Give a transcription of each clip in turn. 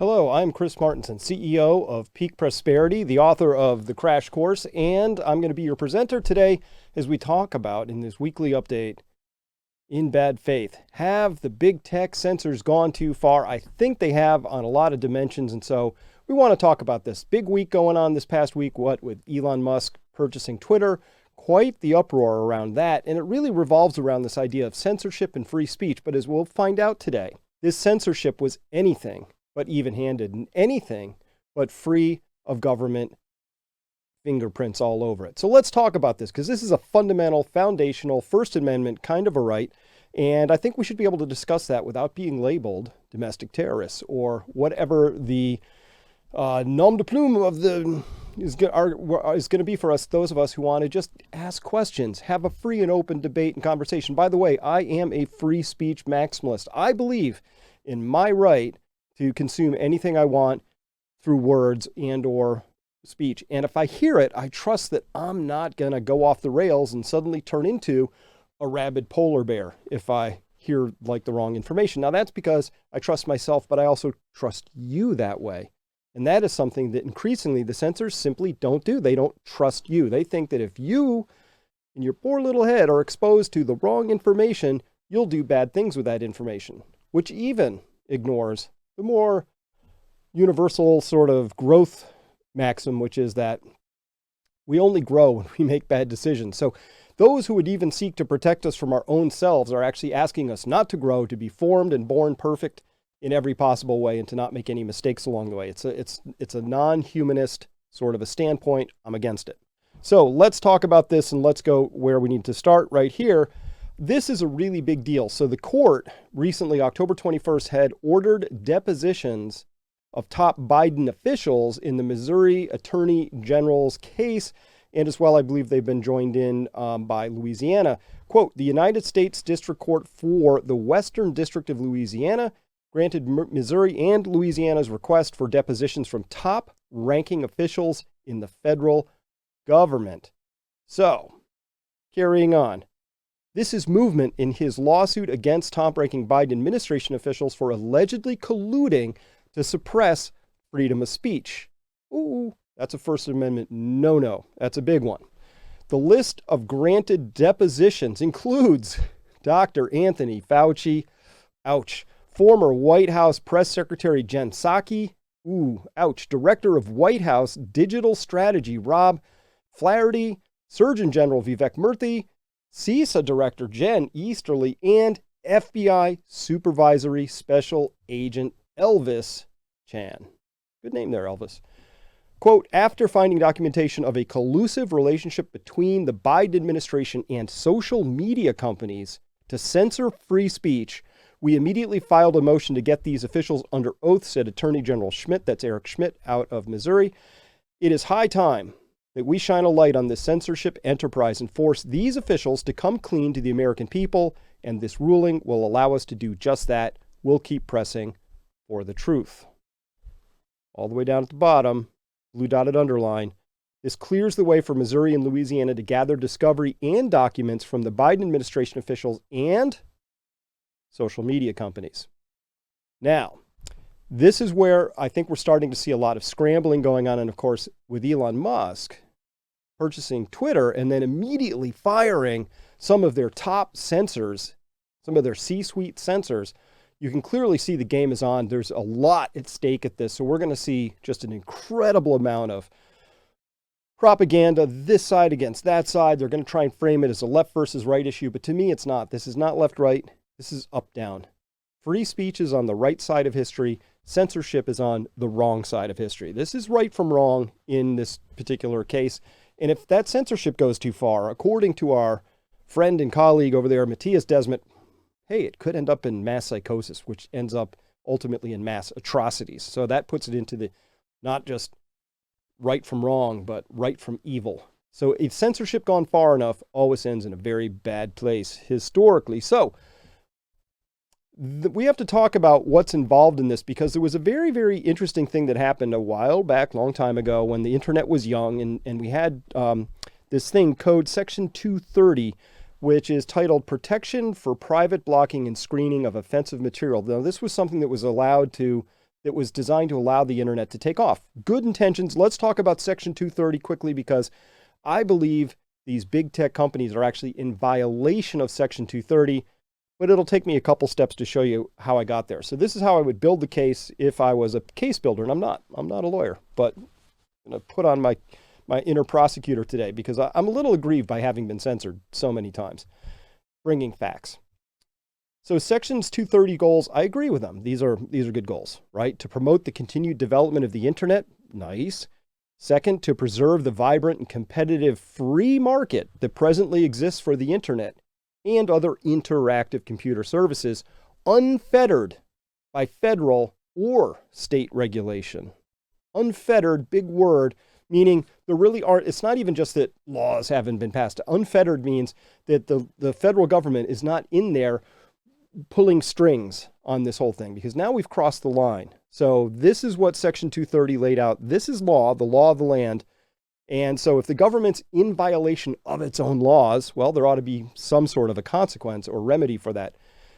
Hello, I'm Chris Martenson, CEO of Peak Prosperity, the author of The Crash Course, and I'm going to be your presenter today as we talk about, in this weekly update, in bad faith. Have the big tech censors gone too far? I think they have on a lot of dimensions, and so we want to talk about this. Big week going on this past week, with Elon Musk purchasing Twitter. Quite the uproar around that, and it really revolves around this idea of censorship and free speech. But as we'll find out today, this censorship was anything but even-handed, and anything but free of government fingerprints all over it. So let's talk about this, because this is a fundamental, foundational, First Amendment kind of a right, and I think we should be able to discuss that without being labeled domestic terrorists or whatever the nom de plume of the is going to be for us, those of us who want to just ask questions, have a free and open debate and conversation. By the way, I am a free speech maximalist. I believe in my right to consume anything I want through words and or speech. And if I hear it, I trust that I'm not going to go off the rails and suddenly turn into a rabid polar bear if I hear like the wrong information. Now that's because I trust myself, but I also trust you that way. And that is something that increasingly the censors simply don't do. They don't trust you. They think that if you in your poor little head are exposed to the wrong information, you'll do bad things with that information, which even ignores the more universal sort of growth maxim, which is that we only grow when we make bad decisions. So those who would even seek to protect us from our own selves are actually asking us not to grow, to be formed and born perfect in every possible way, and to not make any mistakes along the way. It's a non-humanist sort of a standpoint. I'm against it. So let's talk about this, and let's go where we need to start right here. This is a really big deal. So the court recently, October 21st, had ordered depositions of top Biden officials in the Missouri Attorney General's case. And as well, I believe they've been joined in by Louisiana. Quote, the United States District Court for the Western District of Louisiana granted Missouri and Louisiana's request for depositions from top ranking officials in the federal government. So, carrying on. This is movement in his lawsuit against top-ranking Biden administration officials for allegedly colluding to suppress freedom of speech. Ooh, that's a First Amendment no-no. That's a big one. The list of granted depositions includes Dr. Anthony Fauci, ouch, former White House Press Secretary Jen Psaki, ooh, ouch, Director of White House Digital Strategy Rob Flaherty, Surgeon General Vivek Murthy, CISA Director Jen Easterly, and FBI Supervisory Special Agent Elvis Chan. Good name there, Elvis. Quote, after finding documentation of a collusive relationship between the Biden administration and social media companies to censor free speech, we immediately filed a motion to get these officials under oath, said Attorney General Schmidt, that's Eric Schmidt out of Missouri. It is high time that we shine a light on this censorship enterprise and force these officials to come clean to the American people, and this ruling will allow us to do just that. We'll keep pressing for the truth. All the way down at the bottom, blue dotted underline, this clears the way for Missouri and Louisiana to gather discovery and documents from the Biden administration officials and social media companies. Now, this is where I think we're starting to see a lot of scrambling going on. And of course, with Elon Musk purchasing Twitter and then immediately firing some of their top censors, some of their C-suite censors, you can clearly see the game is on. There's a lot at stake at this. So we're going to see just an incredible amount of propaganda, this side against that side. They're going to try and frame it as a left versus right issue. But to me, it's not. This is not left-right. This is up-down. Free speech is on the right side of history. Censorship is on the wrong side of history. This is right from wrong in this particular case. And if that censorship goes too far, according to our friend and colleague over there, Matthias Desmet, hey, it could end up in mass psychosis, which ends up ultimately in mass atrocities. So that puts it into the not just right from wrong, but right from evil. So if censorship gone far enough, always ends in a very bad place historically. So we have to talk about what's involved in this, because there was a very, very interesting thing that happened a while back, long time ago, when the internet was young, and we had this thing, code section 230, which is titled Protection for Private Blocking and Screening of Offensive Material. Now, this was something that was allowed to that was designed to allow the internet to take off. Good intentions. Let's talk about Section 230 quickly, because I believe these big tech companies are actually in violation of Section 230, but it'll take me a couple steps to show you how I got there. So this is how I would build the case if I was a case builder, and I'm not a lawyer, but I'm going to put on my inner prosecutor today, because I'm a little aggrieved by having been censored so many times. Bringing facts. So Sections 230 goals, I agree with them. These are good goals, right? To promote the continued development of the internet, nice. Second, to preserve the vibrant and competitive free market that presently exists for the internet and other interactive computer services, unfettered by federal or state regulation. Unfettered, big word, meaning there really aren't, it's not even just that laws haven't been passed. Unfettered means that the federal government is not in there pulling strings on this whole thing, because now we've crossed the line. So this is what Section 230 laid out. This is law, the law of the land. And so if the government's in violation of its own laws, well, there ought to be some sort of a consequence or remedy for that.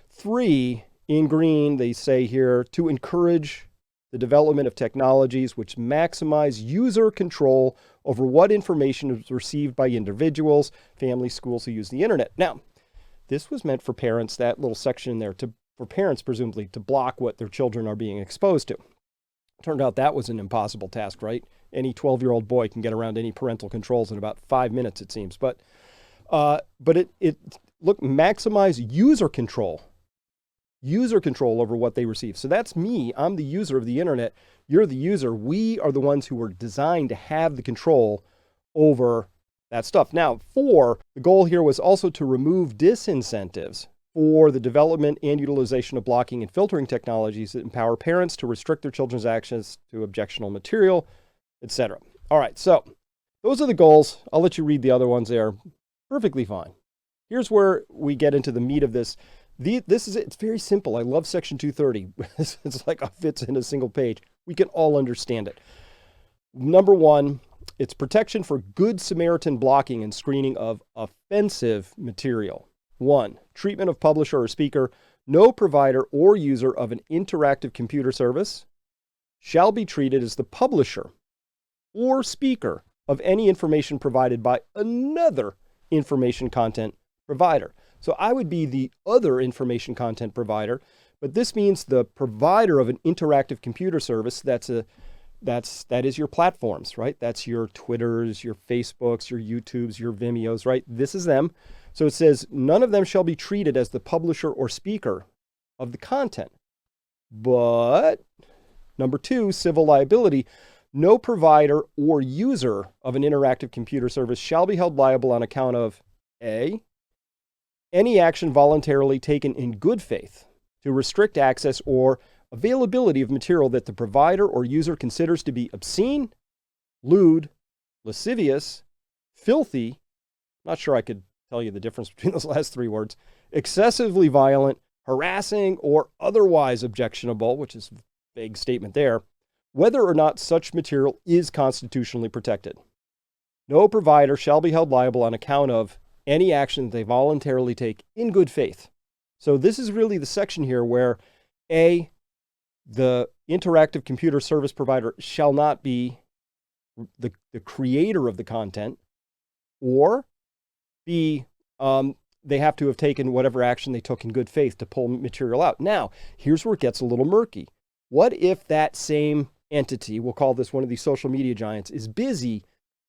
3, in green, they say here, to encourage the development of technologies which maximize user control over what information is received by individuals, families, schools who use the internet. Now, this was meant for parents, that little section there, for parents presumably to block what their children are being exposed to. Turned out that was an impossible task, right? Any 12-year-old boy can get around any parental controls in about 5 minutes, it seems. But look, maximize user control over what they receive. So that's me. I'm the user of the internet. You're the user. We are the ones who were designed to have the control over that stuff. Now, 4, the goal here was also to remove disincentives for the development and utilization of blocking and filtering technologies that empower parents to restrict their children's access to objectionable material, etc. All right, so those are the goals. I'll let you read the other ones there. Perfectly fine. Here's where we get into the meat of this. This is it. It's very simple. I love Section 230. It's like it fits in a single page. We can all understand it. Number 1, it's protection for good Samaritan blocking and screening of offensive material. 1, treatment of publisher or speaker. No provider or user of an interactive computer service shall be treated as the publisher or speaker of any information provided by another information content provider. So I would be the other information content provider, but this means the provider of an interactive computer service. That is your platforms, right? That's your Twitters, your Facebooks, your YouTubes, your Vimeos, right? This is them. So it says none of them shall be treated as the publisher or speaker of the content. But number 2, civil liability. No provider or user of an interactive computer service shall be held liable on account of A, any action voluntarily taken in good faith to restrict access or availability of material that the provider or user considers to be obscene, lewd, lascivious, filthy, not sure I could tell you the difference between those last 3 words, excessively violent, harassing, or otherwise objectionable, which is a vague statement there, whether or not such material is constitutionally protected. No provider shall be held liable on account of any action they voluntarily take in good faith. So this is really the section here where A, the interactive computer service provider shall not be the creator of the content, or B, they have to have taken whatever action they took in good faith to pull material out. Now, here's where it gets a little murky. What if that same entity, we'll call this one of these social media giants, is busy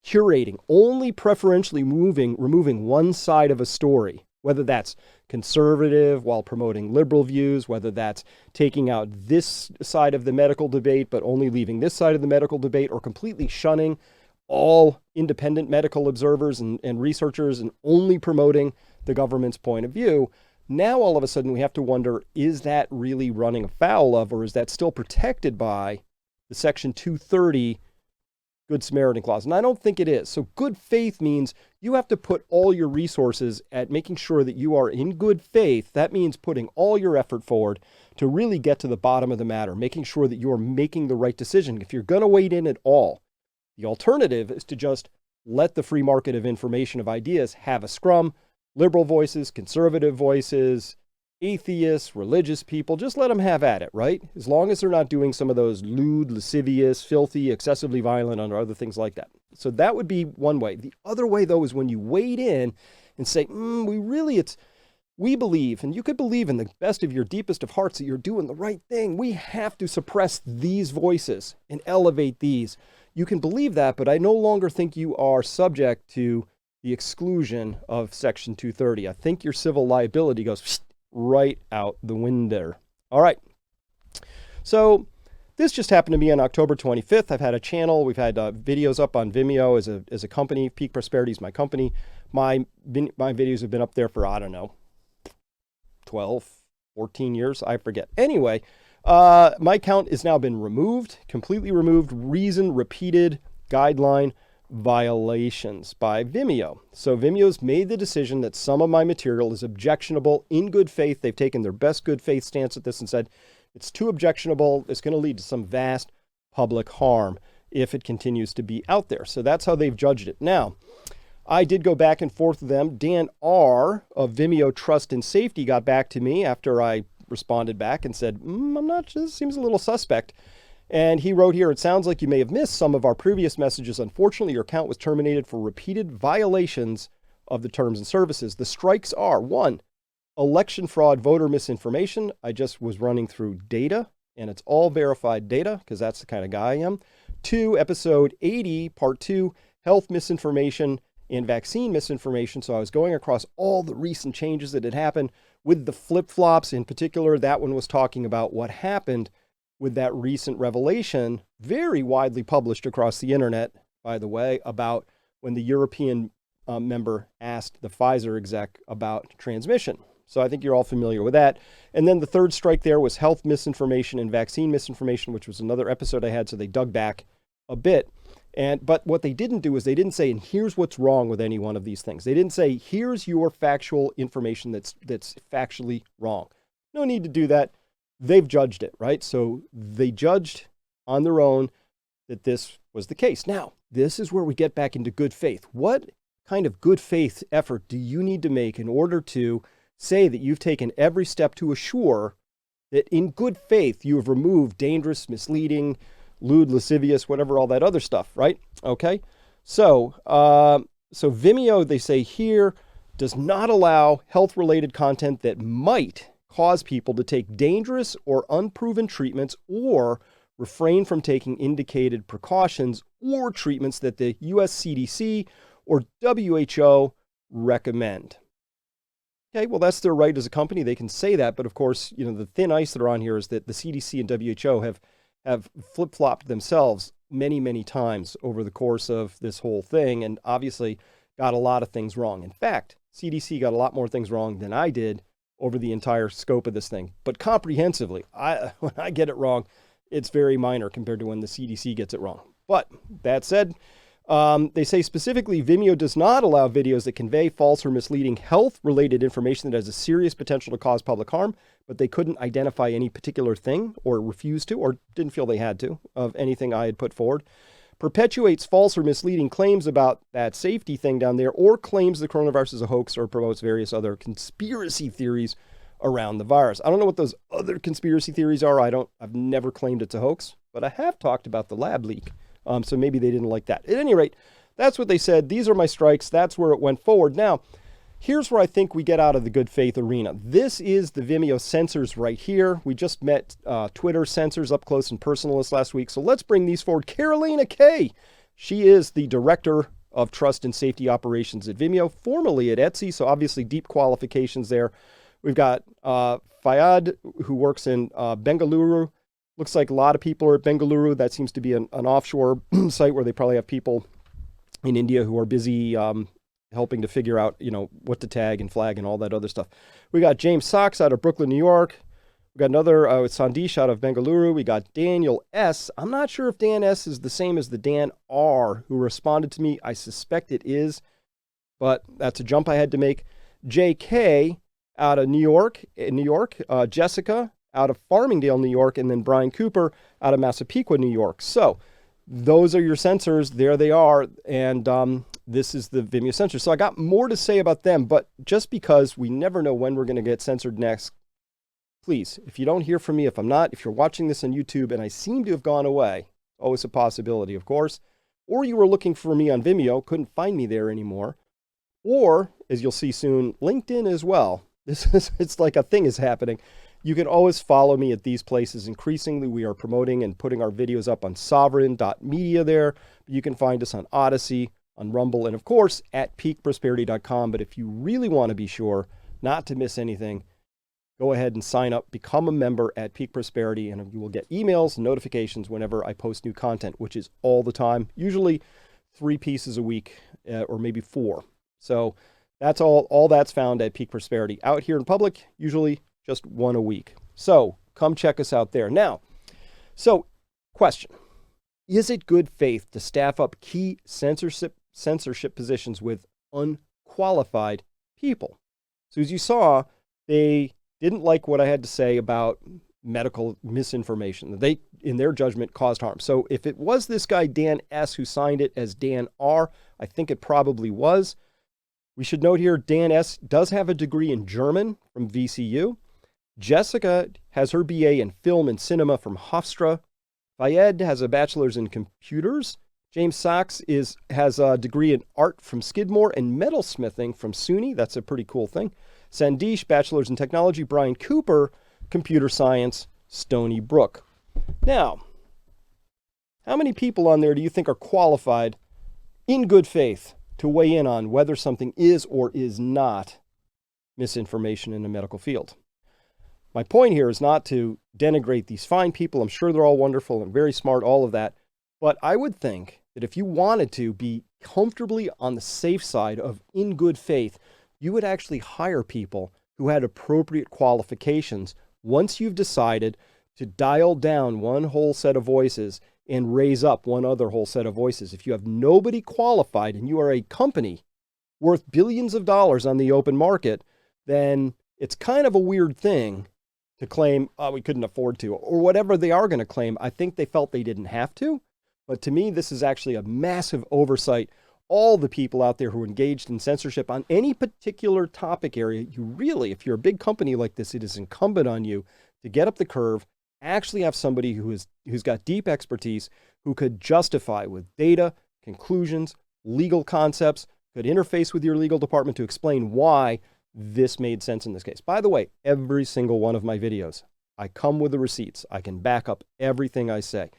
curating, only preferentially removing one side of a story, whether that's conservative while promoting liberal views, whether that's taking out this side of the medical debate but only leaving this side of the medical debate, or completely shunning all independent medical observers and researchers and only promoting the government's point of view. Now, all of a sudden, we have to wonder, is that really running afoul of, or is that still protected by the Section 230 Good Samaritan Clause? And I don't think it is. So good faith means you have to put all your resources at making sure that you are in good faith. That means putting all your effort forward to really get to the bottom of the matter, making sure that you are making the right decision. If you're going to wade in at all, the alternative is to just let the free market of information, of ideas, have a scrum. Liberal voices, conservative voices, atheists, religious people, just let them have at it, right? As long as they're not doing some of those lewd, lascivious, filthy, excessively violent, or other things like that. So that would be one way. The other way, though, is when you wade in and say, we believe, and you could believe in the best of your deepest of hearts that you're doing the right thing. We have to suppress these voices and elevate these. You can believe that, but I no longer think you are subject to the exclusion of Section 230. I think your civil liability goes right out the window. All right. So this just happened to me on October 25th. I've had a channel. We've had videos up on Vimeo as a company. Peak Prosperity is my company. My videos have been up there for, I don't know, 12, 14 years. I forget. Anyway, my account has now been removed, completely removed. Reason, repeated guideline violations by Vimeo. So Vimeo's made the decision that some of my material is objectionable in good faith. They've taken their best good faith stance at this and said, it's too objectionable. It's going to lead to some vast public harm if it continues to be out there. So that's how they've judged it. Now, I did go back and forth with them. Dan R. of Vimeo Trust and Safety got back to me after I responded back and said, I'm not sure, this seems a little suspect. And he wrote here, it sounds like you may have missed some of our previous messages. Unfortunately, your account was terminated for repeated violations of the terms and services. The strikes are 1, election fraud, voter misinformation. I just was running through data, and it's all verified data because that's the kind of guy I am. 2, episode 80, part 2, health misinformation and vaccine misinformation. So I was going across all the recent changes that had happened with the flip-flops. In particular, that one was talking about what happened with that recent revelation, very widely published across the internet, by the way, about when the European member asked the Pfizer exec about transmission. So I think you're all familiar with that. And then the third strike there was health misinformation and vaccine misinformation, which was another episode I had. So they dug back a bit. But what they didn't do is they didn't say, and here's what's wrong with any one of these things. They didn't say, here's your factual information that's factually wrong. No need to do that. They've judged it, right? So they judged on their own that this was the case. Now, this is where we get back into good faith. What kind of good faith effort do you need to make in order to say that you've taken every step to assure that in good faith you have removed dangerous, misleading, lewd, lascivious, whatever, all that other stuff, right? Okay. So Vimeo, they say here, does not allow health-related content that might cause people to take dangerous or unproven treatments or refrain from taking indicated precautions or treatments that the US CDC or WHO recommend. Okay, well, that's their right as a company. They can say that, but of course, the thin ice that are on here is that the CDC and WHO have flip-flopped themselves many, many times over the course of this whole thing and obviously got a lot of things wrong. In fact, CDC got a lot more things wrong than I did over the entire scope of this thing. But comprehensively, when I get it wrong, it's very minor compared to when the CDC gets it wrong. But that said, they say specifically Vimeo does not allow videos that convey false or misleading health-related information that has a serious potential to cause public harm, but they couldn't identify any particular thing or refused to or didn't feel they had to of anything I had put forward. Perpetuates false or misleading claims about that safety thing down there or claims the coronavirus is a hoax or promotes various other conspiracy theories around the virus. I don't know what those other conspiracy theories are. I've never claimed it's a hoax, but I have talked about the lab leak. So maybe they didn't like that. At any rate, that's what they said. These are my strikes. That's where it went forward. Now, here's where I think we get out of the good faith arena. This is the Vimeo censors right here. We just met Twitter censors up close and personal this last week. So let's bring these forward. Carolina Kay. She is the director of trust and safety operations at Vimeo, formerly at Etsy. So obviously deep qualifications there. We've got Fayad, who works in Bengaluru. Looks like a lot of people are at Bengaluru. That seems to be an offshore site where they probably have people in India who are busy helping to figure out, what to tag and flag and all that other stuff. We got James Sachs out of Brooklyn, New York. We got another with Sandesh out of Bengaluru. We got Daniel S. I'm not sure if Dan S. is the same as the Dan R. who responded to me. I suspect it is, but that's a jump I had to make. JK out of New York, Jessica out of Farmingdale, New York, and then Brian Cooper out of Massapequa, New York. So those are your censors. There they are. And this is the Vimeo censor. So I got more to say about them, but just because we never know when we're going to get censored next, please, if you don't hear from me, if you're watching this on YouTube and I seem to have gone away, always a possibility, of course, or you were looking for me on Vimeo, couldn't find me there anymore, or, as you'll see soon, LinkedIn as well. It's like a thing is happening. You can always follow me at these places. Increasingly, we are promoting and putting our videos up on sovereign.media there. You can find us on Odyssey, on Rumble, and of course, at peakprosperity.com. But if you really want to be sure not to miss anything, go ahead and sign up, become a member at Peak Prosperity, and you will get emails and notifications whenever I post new content, which is all the time, usually 3 pieces a week, or maybe 4. So that's all that's found at Peak Prosperity. Out here in public, usually just 1 a week. So come check us out there. Now, so question, is it good faith to staff up key censorship positions with unqualified people? So as you saw, they didn't like what I had to say about medical misinformation. They, in their judgment, caused harm. So if it was this guy, Dan S., who signed it as Dan R., I think it probably was. We should note here, Dan S. does have a degree in German from VCU. Jessica has her BA in film and cinema from Hofstra. Fayed has a bachelor's in computers. James Sachs has a degree in art from Skidmore and metalsmithing from SUNY. That's a pretty cool thing. Sandesh, bachelor's in technology. Brian Cooper, computer science, Stony Brook. Now, how many people on there do you think are qualified in good faith to weigh in on whether something is or is not misinformation in the medical field? My point here is not to denigrate these fine people. I'm sure they're all wonderful and very smart, all of that. But I would think that if you wanted to be comfortably on the safe side of in good faith, you would actually hire people who had appropriate qualifications once you've decided to dial down one whole set of voices and raise up one other whole set of voices. If you have nobody qualified and you are a company worth billions of dollars on the open market, then it's kind of a weird thing to claim, oh, we couldn't afford to, or whatever they are going to claim. I think they felt they didn't have to. But to me, this is actually a massive oversight. All the people out there who are engaged in censorship on any particular topic area, you really, if you're a big company like this, it is incumbent on you to get up the curve, actually have somebody who's got deep expertise, who could justify with data, conclusions, legal concepts, could interface with your legal department to explain why this made sense in this case. By the way, every single one of my videos, I come with the receipts. I can back up everything I say.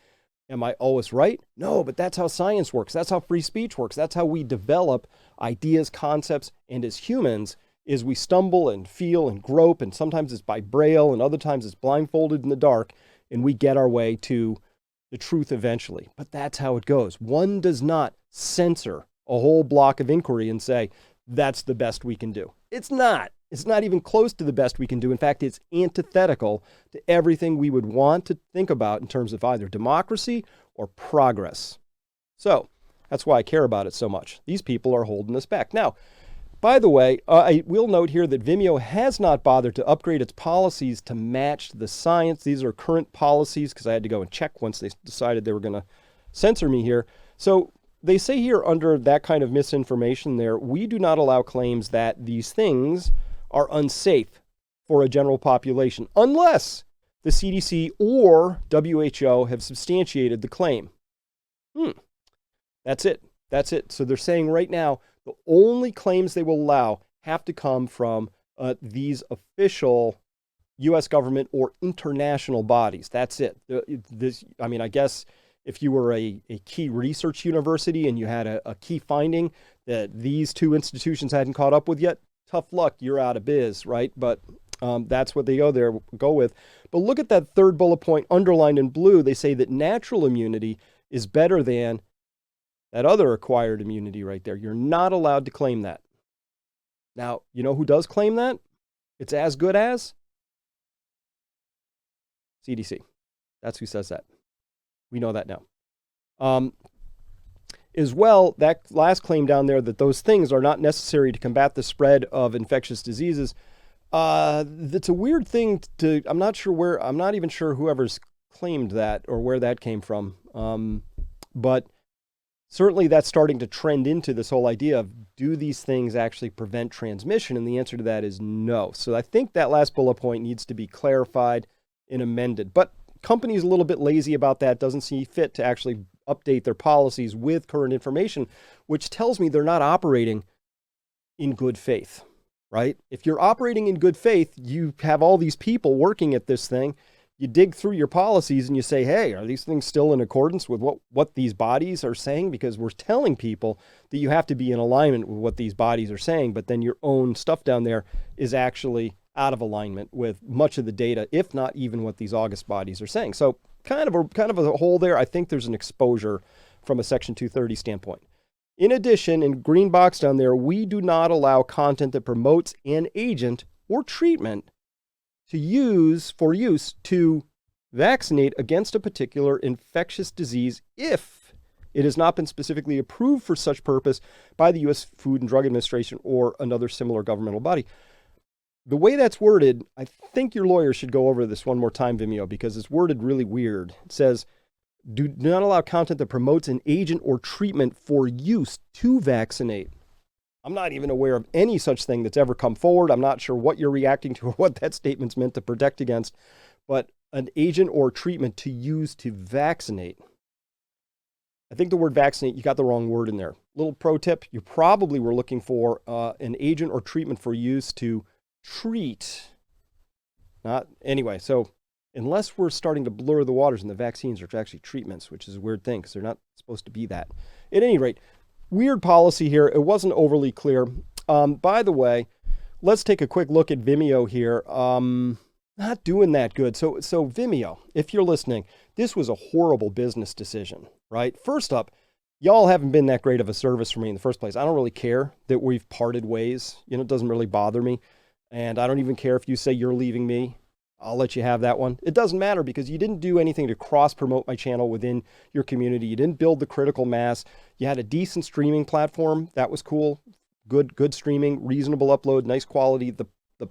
Am I always right? No, but that's how science works. That's how free speech works. That's how we develop ideas, concepts, and as humans, is we stumble and feel and grope, and sometimes it's by braille, and other times it's blindfolded in the dark, and we get our way to the truth eventually. But that's how it goes. One does not censor a whole block of inquiry and say, that's the best we can do. It's not. It's not even close to the best we can do. In fact, it's antithetical to everything we would want to think about in terms of either democracy or progress. So that's why I care about it so much. These people are holding us back. Now, by the way, I will note here that Vimeo has not bothered to upgrade its policies to match the science. These are current policies because I had to go and check once they decided they were going to censor me here. So they say here under that kind of misinformation there, we do not allow claims that these things are unsafe for a general population unless the CDC or WHO have substantiated the claim. That's it. That's it. So they're saying right now, the only claims they will allow have to come from these official U.S. government or international bodies. That's it. I guess if you were a key research university and you had a key finding that these two institutions hadn't caught up with yet, tough luck, you're out of biz, right? But that's what they go with. But look at that third bullet point underlined in blue. They say that natural immunity is better than that other acquired immunity right there. You're not allowed to claim that. Now, you know who does claim that? It's as good as CDC. That's who says that. We know that now. As well, that last claim down there that those things are not necessary to combat the spread of infectious diseases. That's a weird thing I'm not even sure whoever's claimed that or where that came from. But certainly that's starting to trend into this whole idea of, do these things actually prevent transmission? And the answer to that is no. So I think that last bullet point needs to be clarified and amended. But companies a little bit lazy about that, doesn't see fit to actually update their policies with current information, which tells me they're not operating in good faith, right? If you're operating in good faith, you have all these people working at this thing. You dig through your policies and you say, hey, are these things still in accordance with what these bodies are saying? Because we're telling people that you have to be in alignment with what these bodies are saying, but then your own stuff down there is actually out of alignment with much of the data, if not even what these August bodies are saying. So kind of a hole there. I think there's an exposure from a Section 230 standpoint. In addition, in green box down there, we do not allow content that promotes an agent or treatment to use to vaccinate against a particular infectious disease if it has not been specifically approved for such purpose by the U.S. Food and Drug Administration or another similar governmental body. The way that's worded, I think your lawyer should go over this one more time, Vimeo, because it's worded really weird. It says, do not allow content that promotes an agent or treatment for use to vaccinate. I'm not even aware of any such thing that's ever come forward. I'm not sure what you're reacting to or what that statement's meant to protect against, but an agent or treatment to use to vaccinate. I think the word vaccinate, you got the wrong word in there. Little pro tip, you probably were looking for an agent or treatment for use to treat. Anyway, so unless we're starting to blur the waters and the vaccines are actually treatments, which is a weird thing because they're not supposed to be that. At any rate, weird policy here. It wasn't overly clear. By the way, let's take a quick look at Vimeo here. Not doing that good. So Vimeo, if you're listening, this was a horrible business decision, right? First up, y'all haven't been that great of a service for me in the first place. I don't really care that we've parted ways. It doesn't really bother me. And I don't even care if you say you're leaving me. I'll let you have that one. It doesn't matter because you didn't do anything to cross-promote my channel within your community. You didn't build the critical mass. You had a decent streaming platform. That was cool. Good streaming, reasonable upload, nice quality. The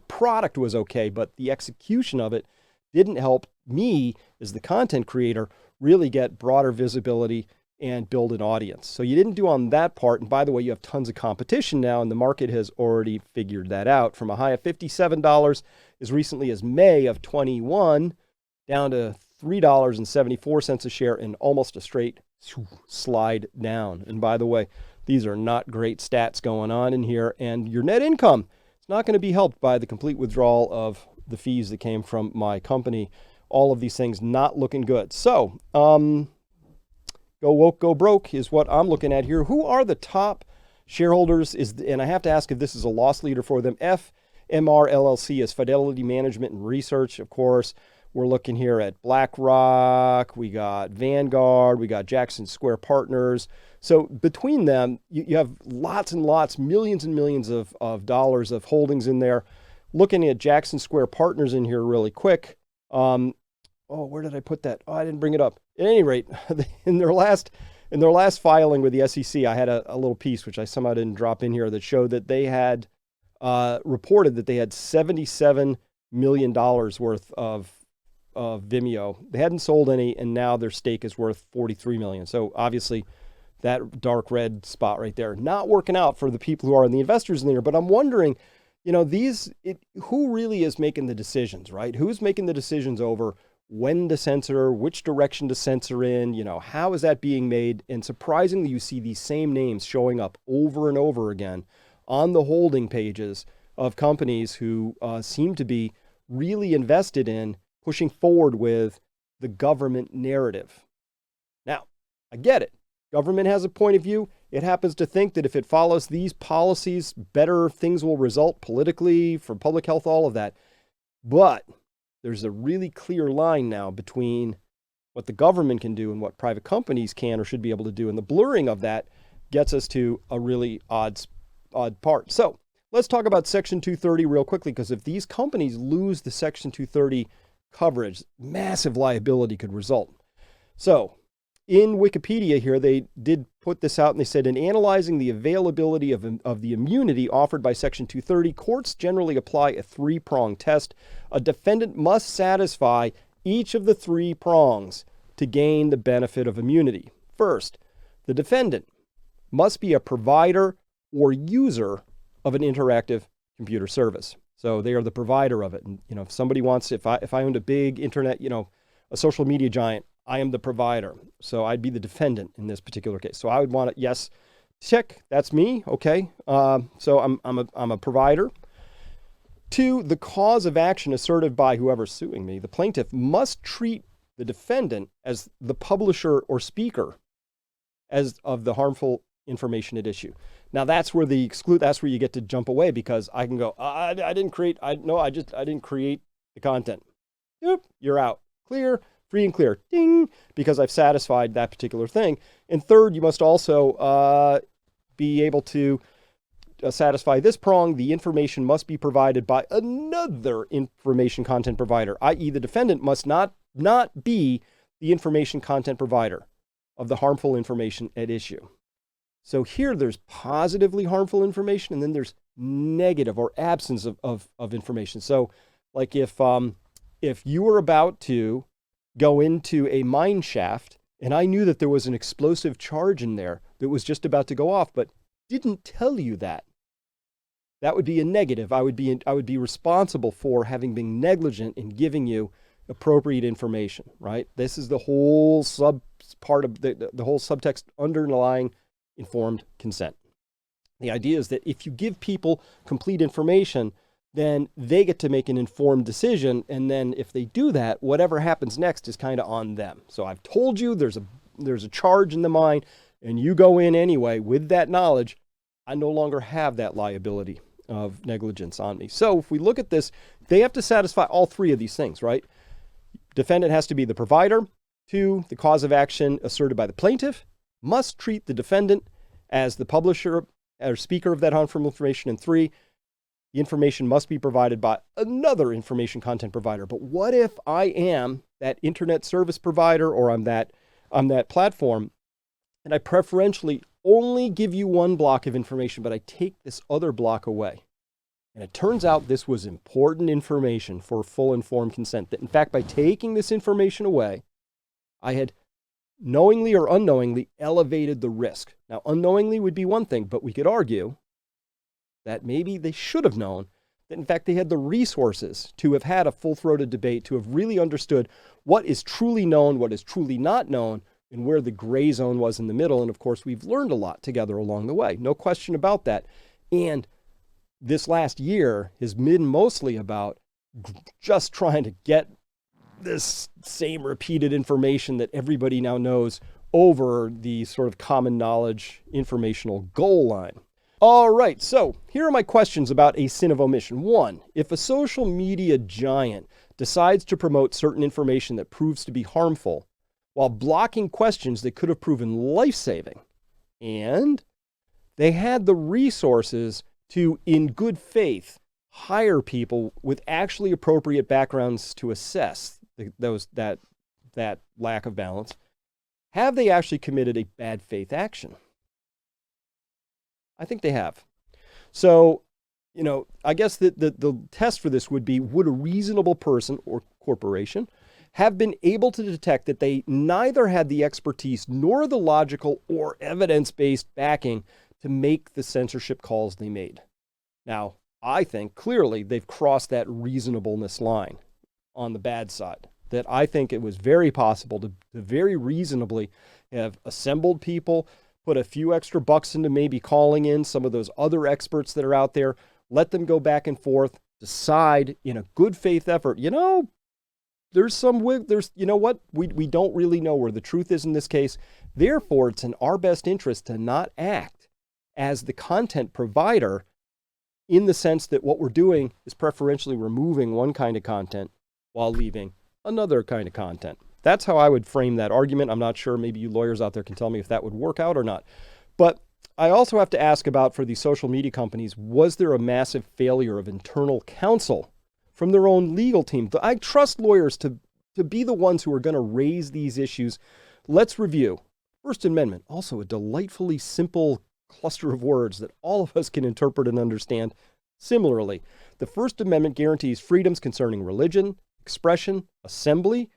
product was okay, but the execution of it didn't help me as the content creator really get broader visibility and build an audience. So you didn't do on that part. And by the way, you have tons of competition now, and the market has already figured that out. From a high of $57 as recently as May of 21, down to $3.74 a share, and almost a straight slide down. And by the way, these are not great stats going on in here. And your net income is not going to be helped by the complete withdrawal of the fees that came from my company. All of these things not looking good. So, go woke, go broke is what I'm looking at here. Who are the top shareholders? And I have to ask if this is a loss leader for them. FMR LLC is Fidelity Management and Research, of course. We're looking here at BlackRock. We got Vanguard. We got Jackson Square Partners. So between them, you have lots and lots, millions and millions of dollars of holdings in there. Looking at Jackson Square Partners in here really quick. Where did I put that? Oh, I didn't bring it up. At any rate, in their last filing with the SEC, I had a little piece, which I somehow didn't drop in here, that showed that they had reported that they had $77 million worth of Vimeo. They hadn't sold any, and now their stake is worth $43 million. So obviously, that dark red spot right there, not working out for the people who are the investors in there. But I'm wondering, who really is making the decisions, right? Who's making the decisions over when to censor, which direction to censor in, how is that being made? And surprisingly, you see these same names showing up over and over again on the holding pages of companies who seem to be really invested in pushing forward with the government narrative. Now, I get it. Government has a point of view. It happens to think that if it follows these policies, better things will result politically, for public health, all of that. But there's a really clear line now between what the government can do and what private companies can or should be able to do. And the blurring of that gets us to a really odd part. So let's talk about Section 230 real quickly, because if these companies lose the Section 230 coverage, massive liability could result. So in Wikipedia here, they did put this out, and they said, in analyzing the availability of the immunity offered by Section 230, courts generally apply a three-pronged test. A defendant must satisfy each of the three prongs to gain the benefit of immunity. First, The defendant must be a provider or user of an interactive computer service. So they are the provider of it. And, if somebody wants, if I owned a big internet, a social media giant, I am the provider. So I'd be the defendant in this particular case. So I would want to, yes, check, that's me. Okay. So I'm a provider. 2, the cause of action asserted by whoever's suing me, the plaintiff, must treat the defendant as the publisher or speaker as of the harmful information at issue. Now that's where that's where you get to jump away, because I can go, I didn't create the content. Yep, you're out. Clear, free and clear. Ding, because I've satisfied that particular thing. And 3rd, you must also be able to satisfy this prong. The information must be provided by another information content provider, i.e. the defendant must not be the information content provider of the harmful information at issue. So here there's positively harmful information, and then there's negative or absence of information. So like if you were about to go into a mine shaft and I knew that there was an explosive charge in there that was just about to go off, but didn't tell you that would be a negative. I would be responsible for having been negligent in giving you appropriate information, right? This is the whole part of the whole subtext underlying informed consent. The idea is that if you give people complete information, then they get to make an informed decision. And then if they do that, whatever happens next is kind of on them. So I've told you there's a charge in the mine, and you go in anyway with that knowledge. I no longer have that liability of negligence on me. So if we look at this, they have to satisfy all 3 of these things, right? Defendant has to be the provider. 2, the cause of action asserted by the plaintiff must treat the defendant as the publisher or speaker of that harmful information. And 3, the information must be provided by another information content provider. But what if I am that internet service provider, or I'm that platform, and I preferentially only give you one block of information, but I take this other block away? And it turns out this was important information for full informed consent. That in fact, by taking this information away, I had knowingly or unknowingly elevated the risk. Now, unknowingly would be one thing, but we could argue that maybe they should have known that in fact they had the resources to have had a full-throated debate, to have really understood what is truly known, what is truly not known, and where the gray zone was in the middle. And of course, we've learned a lot together along the way. No question about that. And this last year has been mostly about just trying to get this same repeated information that everybody now knows over the sort of common knowledge informational goal line. All right, so here are my questions about a sin of omission. 1, if a social media giant decides to promote certain information that proves to be harmful while blocking questions that could have proven life-saving, and they had the resources to, in good faith, hire people with actually appropriate backgrounds to assess that lack of balance, have they actually committed a bad faith action? I think they have. So, I guess the test for this would be, would a reasonable person or corporation have been able to detect that they neither had the expertise nor the logical or evidence-based backing to make the censorship calls they made? Now, I think clearly they've crossed that reasonableness line on the bad side. That I think it was very possible to very reasonably have assembled people, put a few extra bucks into maybe calling in some of those other experts that are out there, let them go back and forth, decide in a good faith effort, we don't really know where the truth is in this case. Therefore, it's in our best interest to not act as the content provider, in the sense that what we're doing is preferentially removing one kind of content while leaving another kind of content. That's how I would frame that argument. I'm not sure, maybe you lawyers out there can tell me if that would work out or not. But I also have to ask about, for these social media companies, was there a massive failure of internal counsel from their own legal team? I trust lawyers to be the ones who are going to raise these issues. Let's review. First Amendment, also a delightfully simple cluster of words that all of us can interpret and understand. Similarly, the First Amendment guarantees freedoms concerning religion, expression, assembly,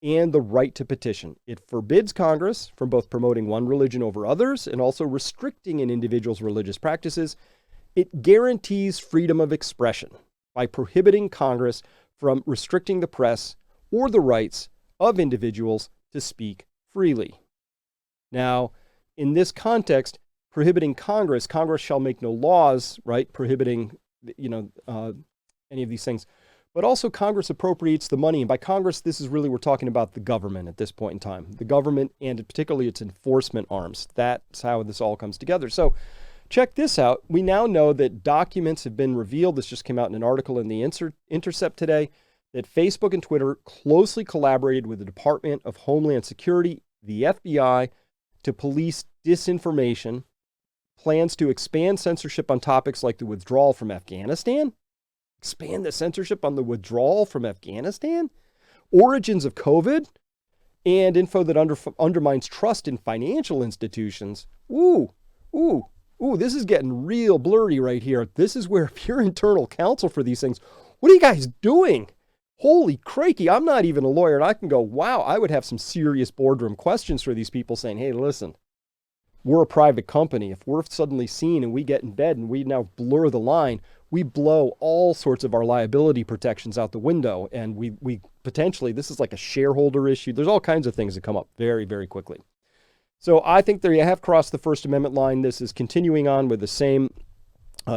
and the right to petition. It forbids Congress from both promoting one religion over others and also restricting an individual's religious practices. It guarantees freedom of expression by prohibiting Congress from restricting the press or the rights of individuals to speak freely. Now, in this context, prohibiting Congress shall make no laws, right, prohibiting, any of these things. But also Congress appropriates the money. And by Congress, this is really, we're talking about the government at this point in time. The government and particularly its enforcement arms. That's how this all comes together. So check this out. We now know that documents have been revealed. This just came out in an article in the Intercept today, that Facebook and Twitter closely collaborated with the Department of Homeland Security, the FBI, to police disinformation, plans to expand censorship on topics like the withdrawal from Afghanistan, expand the censorship on the withdrawal from Afghanistan, origins of COVID, and info that undermines trust in financial institutions. This is getting real blurry right here. This is where if you're internal counsel for these things, what are you guys doing? Holy crikey, I'm not even a lawyer, and I can go, wow, I would have some serious boardroom questions for these people saying, hey, listen, we're a private company. If we're suddenly seen and we get in bed and we now blur the line, we blow all sorts of our liability protections out the window. And we potentially, this is like a shareholder issue. There's all kinds of things that come up very, very quickly. So I think there you have crossed the First Amendment line. This is continuing on with the same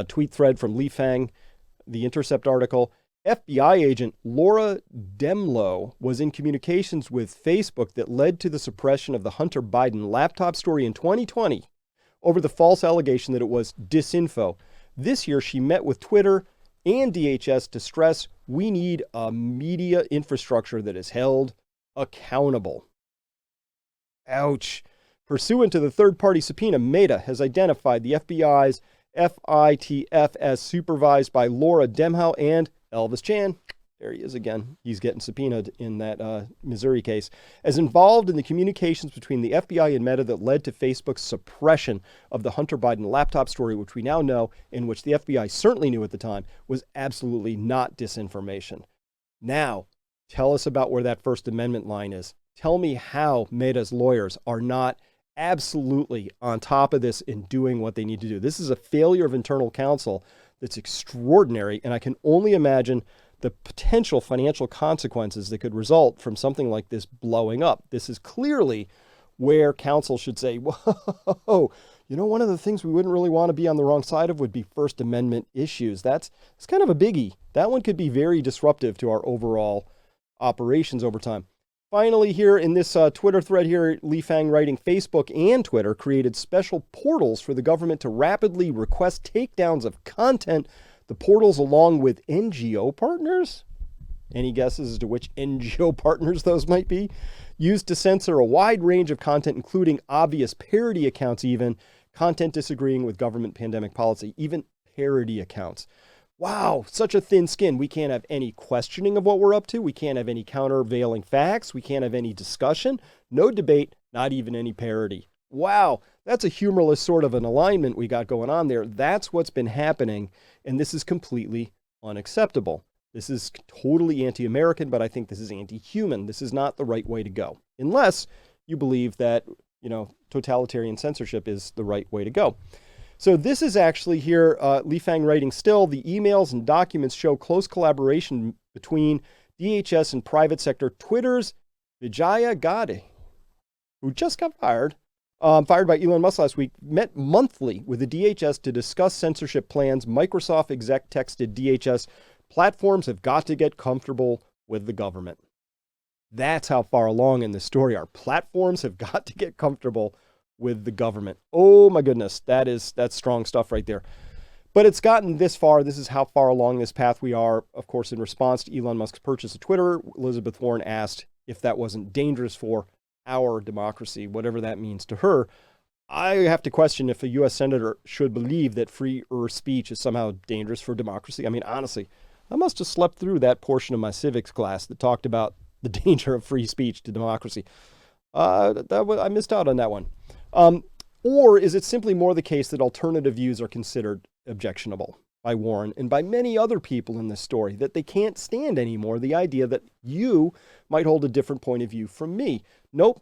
tweet thread from Li Fang, the Intercept article. FBI agent Laura Demlow was in communications with Facebook that led to the suppression of the Hunter Biden laptop story in 2020 over the false allegation that it was disinfo. This year, she met with Twitter and DHS to stress we need a media infrastructure that is held accountable. Ouch. Pursuant to the third-party subpoena, Meta has identified the FBI's FITF as supervised by Laura Demlow and Elvis Chan. There he is again. He's getting subpoenaed in that Missouri case, as involved in the communications between the FBI and Meta that led to Facebook's suppression of the Hunter Biden laptop story, which we now know, in which the FBI certainly knew at the time, was absolutely not disinformation. Now, tell us about where that First Amendment line is. Tell me how Meta's lawyers are not absolutely on top of this in doing what they need to do. This is a failure of internal counsel that's extraordinary, and I can only imagine the potential financial consequences that could result from something like this blowing up. This is clearly where counsel should say, whoa, one of the things we wouldn't really want to be on the wrong side of would be First Amendment issues. It's kind of a biggie. That one could be very disruptive to our overall operations over time. Finally, here in this Twitter thread here, Li Fang writing, Facebook and Twitter created special portals for the government to rapidly request takedowns of content. The portals, along with NGO partners, any guesses as to which NGO partners those might be, used to censor a wide range of content, including obvious parody accounts, even content disagreeing with government pandemic policy, even parody accounts. Wow, such a thin skin. We can't have any questioning of what we're up to. We can't have any countervailing facts. We can't have any discussion, no debate, not even any parody. Wow, that's a humorless sort of an alignment we got going on there. That's what's been happening, and this is completely unacceptable. This is totally anti-American, but I think this is anti-human. This is not the right way to go, unless you believe that, totalitarian censorship is the right way to go. So this is actually here, Li Fang writing still, the emails and documents show close collaboration between DHS and private sector. Twitter's Vijaya Gadde, who just got fired by Elon Musk last week, met monthly with the DHS to discuss censorship plans. Microsoft exec texted DHS, platforms have got to get comfortable with the government. That's how far along in this story our platforms have got to get comfortable with the government. Oh my goodness, that's strong stuff right there. But it's gotten this far. This is how far along this path we are. Of course, in response to Elon Musk's purchase of Twitter, Elizabeth Warren asked if that wasn't dangerous for our democracy, whatever that means to her. I have to question if a U.S. senator should believe that freer speech is somehow dangerous for democracy. I mean, honestly, I must have slept through that portion of my civics class that talked about the danger of free speech to democracy. I missed out on that one. Or is it simply more the case that alternative views are considered objectionable? by Warren and by many other people in this story, that they can't stand anymore the idea that you might hold a different point of view from me. Nope,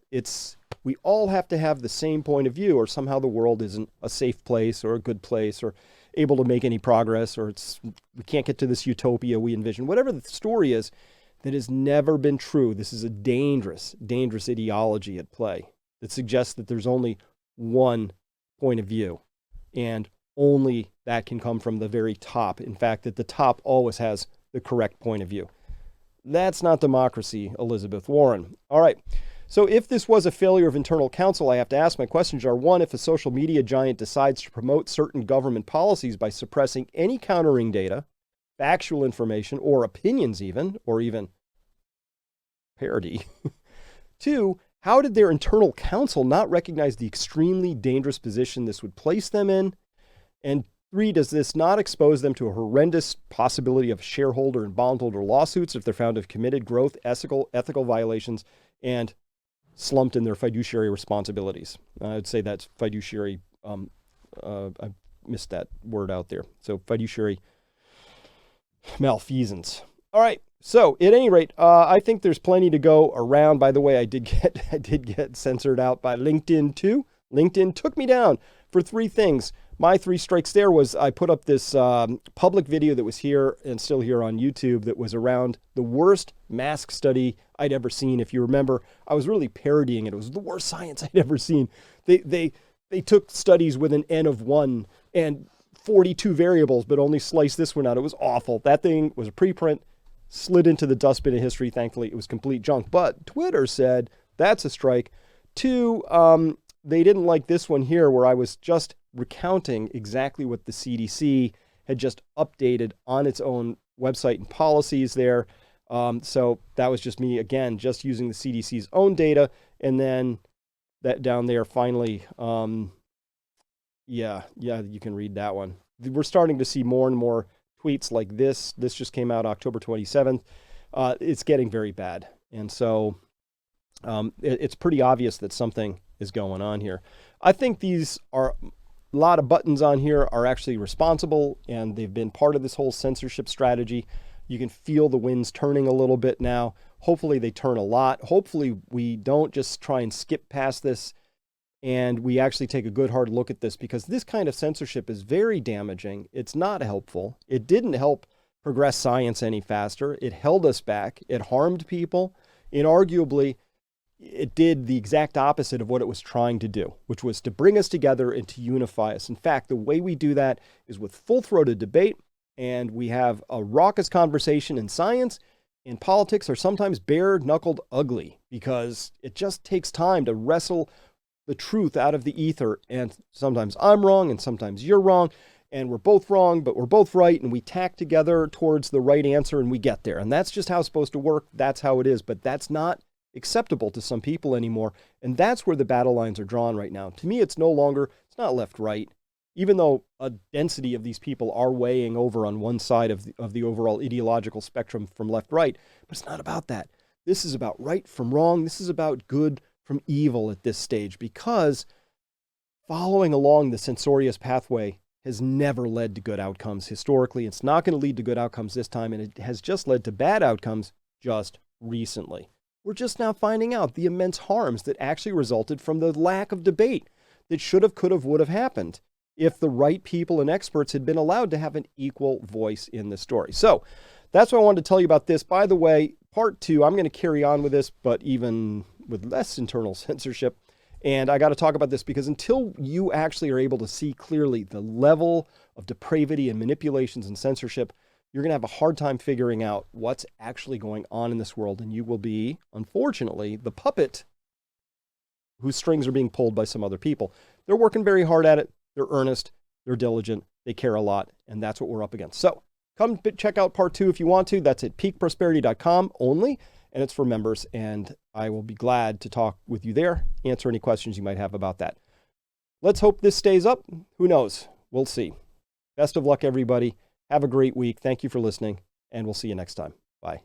we all have to have the same point of view, or somehow the world isn't a safe place or a good place or able to make any progress, or we can't get to this utopia we envision. Whatever the story is, that has never been true. This is a dangerous, dangerous ideology at play that suggests that there's only one point of view, and only that can come from the very top. In fact, that the top always has the correct point of view. That's not democracy, Elizabeth Warren. All right. So if this was a failure of internal counsel, I have to ask, my questions are: one, if a social media giant decides to promote certain government policies by suppressing any countering data, factual information, or opinions even, or even parody. Two, how did their internal counsel not recognize the extremely dangerous position this would place them in? And three, does this not expose them to a horrendous possibility of shareholder and bondholder lawsuits if they're found to have committed gross ethical violations and slumped in their fiduciary responsibilities? I'd say that's fiduciary. I missed that word out there. So fiduciary malfeasance. All right. So at any rate, I think there's plenty to go around. By the way, I did get censored out by LinkedIn too. LinkedIn took me down for three things. My three strikes there was I put up this public video that was here and still here on YouTube that was around the worst mask study I'd ever seen. If you remember, I was really parodying it. It was the worst science I'd ever seen. They took studies with an N of 1 and 42 variables, but only sliced this one out. It was awful. That thing was a preprint, slid into the dustbin of history. Thankfully, it was complete junk. But Twitter said that's a strike. Two, they didn't like this one here where I was just recounting exactly what the CDC had just updated on its own website and policies there. So that was just me, again, just using the CDC's own data. And then that down there, finally, yeah, you can read that one. We're starting to see more and more tweets like this. This just came out October 27th. It's getting very bad. And so it's pretty obvious that something is going on here. I think these are a lot of buttons on here are actually responsible, and they've been part of this whole censorship strategy. You can feel the winds turning a little bit now. Hopefully they turn a lot. Hopefully we don't just try and skip past this and we actually take a good hard look at this, because this kind of censorship is very damaging. It's not helpful. It didn't help progress science any faster. It held us back. It harmed people. And arguably, it did the exact opposite of what it was trying to do, which was to bring us together and to unify us. In fact, the way we do that is with full-throated debate, and we have a raucous conversation in science, and politics are sometimes bare-knuckled ugly, because it just takes time to wrestle the truth out of the ether. And sometimes I'm wrong, and sometimes you're wrong, and we're both wrong, but we're both right, and we tack together towards the right answer, and we get there. And that's just how it's supposed to work. That's how it is. But that's not acceptable to some people anymore. And that's where the battle lines are drawn right now. To me, it's not left-right, even though a density of these people are weighing over on one side of the overall ideological spectrum from left-right. But it's not about that. This is about right from wrong. This is about good from evil at this stage, because following along the censorious pathway has never led to good outcomes historically. It's not going to lead to good outcomes this time, and it has just led to bad outcomes just recently. We're just now finding out the immense harms that actually resulted from the lack of debate that should have, could have, would have happened if the right people and experts had been allowed to have an equal voice in the story. So that's what I wanted to tell you about this. By the way, part 2, I'm going to carry on with this, but even with less internal censorship. And I got to talk about this because until you actually are able to see clearly the level of depravity and manipulations and censorship, you're going to have a hard time figuring out what's actually going on in this world. And you will be, unfortunately, the puppet whose strings are being pulled by some other people. They're working very hard at it. They're earnest. They're diligent. They care a lot. And that's what we're up against. So come check out part 2 if you want to. That's at peakprosperity.com only. And it's for members. And I will be glad to talk with you there, answer any questions you might have about that. Let's hope this stays up. Who knows? We'll see. Best of luck, everybody. Have a great week. Thank you for listening, and we'll see you next time. Bye.